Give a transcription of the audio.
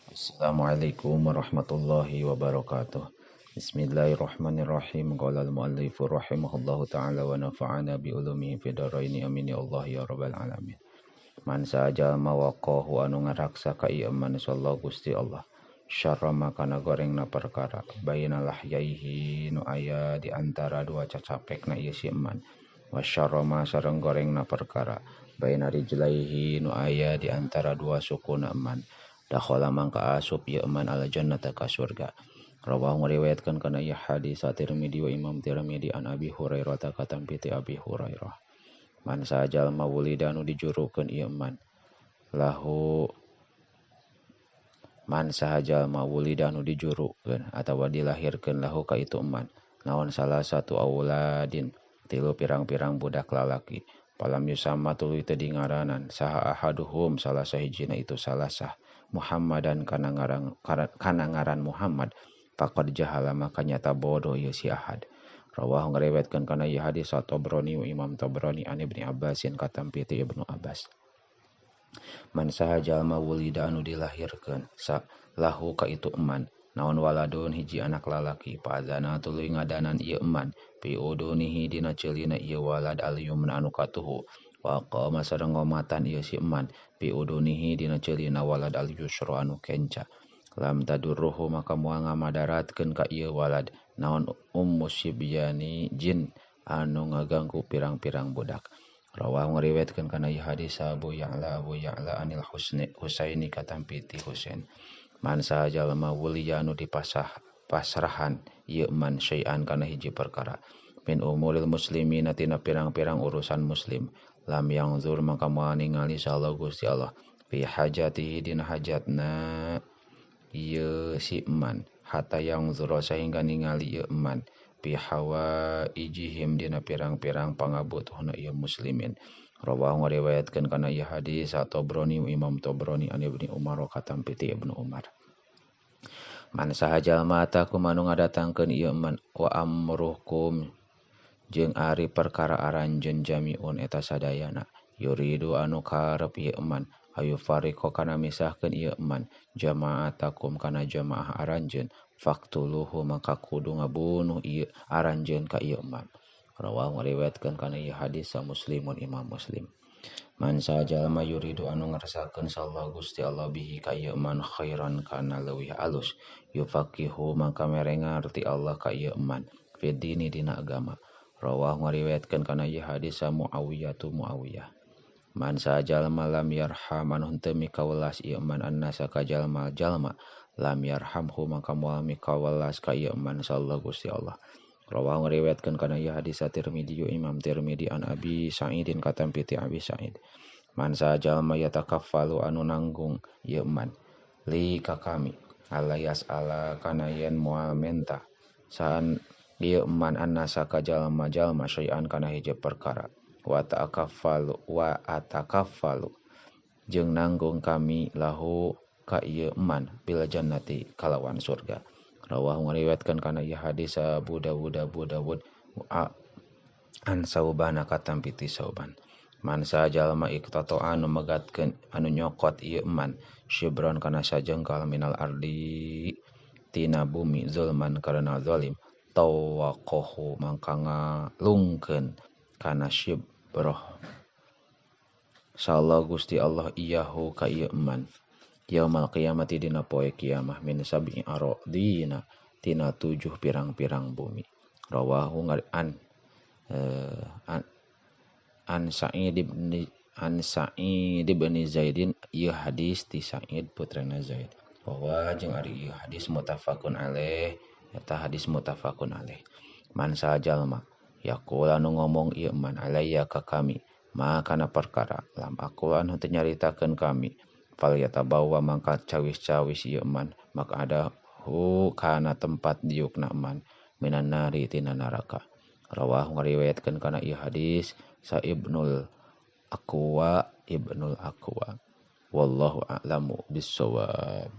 Assalamualaikum warahmatullahi wabarakatuh. Bismillahirrahmanirrahim. Qala al-muallifu rahimahullahu ta'ala wa nafa'ana bi ulumihi fid dharaini amin ya Allah ya rabbal alamin. Man sajal mawaqahu anu ngaraksa ka ieu man sallallahu Gusti Allah. Syarra makana gorengna perkara bainal lahyaihi nu aya di antara dua cacapekna ieu si eman. Wa syarra ma sareng gorengna perkara baina rijlaihi nu aya di antara dua sukuna eman. Dakhala mangka asup ieu eman al jannata ka surga. Rawahu ngariwayatkeun kana ieu hadis At-Tirmidzi wa Imam Tirmidzi an Abi Hurairah ta katampi ti Abi Hurairah. Man sajal mawulida anu dijurukeun ieu eman. Lahu man sahajal mawulida anu dijurukeun atawa dilahirkeun lahu ka itu eman. Naon salah satu auladin tilu pirang-pirang budak lalaki. Palam yusamma tuluy teu dingaranan saha ahaduhum salah sahijina itu salah sah Muhammadan kana ngaran Muhammad faqad jahala maka nyata bodoh ieu si ahad. Rawahu ngariwayatkeun kana ieu hadis At-Tabrani Imam Tabrani an Ibnu Abbasin katampi ti Ibnu Abbas. Man sahajal mawulida anu dilahirkeun lahu ka itu eman naon waladun hiji anak lalaki paazana tuluy ngadanan ieu eman fi udunihi dina ceulina ieu walad al-yumna anu katuhu wa qama sareng ngomatan ieu si eman fi udunihi dina ceulina walad al-yusra anu kenca lam tadurruhu maka moal ngamadaratkeun ka ieu walad naon sibyani jin anu ngaganggu pirang-pirang budak. Rawahu ngariwayatkeun kana ieu hadis Abu Ya'la anil Husaini katampi ti Husain. Man sahajal mawuliya anu pasrahan ieu man syai'an kana hiji perkara min umuril muslimina tina pirang-pirang urusan muslim lam yanzur maka moal ningali sallallahu Gusti Allah fi hajatihi dina hajatna ieu si eman hatta yanzura sehingga ningali ieu eman fi hawaijihim dina pirang-pirang pangabutuhna ieu muslimin. Rawahu ngariwayatkeun kana ieu hadis At-Tabrani Imam Tabrani an Ibnu Umar katampi ti Ibnu Umar. Man sahajal mata kumanu ngadatangkeun ieu eman wa amruhkum jeung ari perkara aranjeun jamiun eta sadayana yuridu anu karep ieu eman ayu fariqo kana misahkeun ieu eman jama'atakum kana jamaah aranjeun faqtuluhu maka kudu ngabunuh ieu aranjeun ka ieu eman. Rawahu ngariwayatkeun kana ieu hadis Muslimun Imam Muslim. Man sajalma yuridu anu ngarsakeun sallallahu Gusti Allah bihi ka ieu eman khairan kana leuwih alus yufaqihu maka mere ngarti Allah ka ieu eman fi dini dina agama. Rawahu ngariwayatkeun kana ieu hadis Muawiyah. Man sajalma lam yarham anu henteu mikawelas ieu eman annasa ka jalma-jalma lam yarhamhu maka moal mikawelas ka ieu eman sallallahu Gusti Allah. Rawahu ngariwayatkeun kana ieu hadis At-Tirmidzi Imam Tirmidzi an Abi Sa'idin katampi ti Abi Sa'id. Man sajalma yatakaffalu anu nanggung ieu eman li ka kami alayas ala kana yen moal menta saan ieu eman annasa ka jalma-jalma syai'an kana hiji perkara wa atakaffalu jeung nanggung kami lahu ka ieu eman bil jannati kalawan surga. Rawahu ngariwayatkeun kana ieu hadis Abu Dawud an Sauban katampi ti Sauban. Man sajalma iqtata anu megatkeun anu nyokot ieu eman syibron kana sajengkal minal ardi tina bumi zulman karena zalim tawaqahu mangka ngalungkeun kana syibroh sallallahu Gusti Allah iyahu ka ieu eman yaumal qiyamati dina poe kiamah min sab'i aradina tina 7 pirang-pirang bumi. Rawahu an Sa'id ibn Zaidin ieu hadis ti Sa'id putrana Zaid. Bahwa jeung ari ieu hadis muttafaqun alaih eta hadis muttafaqun alaih. Man sajalma yaqul anu ngomong ieu man alayya ka kami maka na perkara lam aku anu teu nyaritakeun kami fal yatabawa mangka cawis-cawis ieu man maka ada kana tempat diukna man minan nari tina neraka. Rawahu ngariwayatkeun kana ieu hadis sa Ibnul Aqwa wallahu a'lamu bissawab.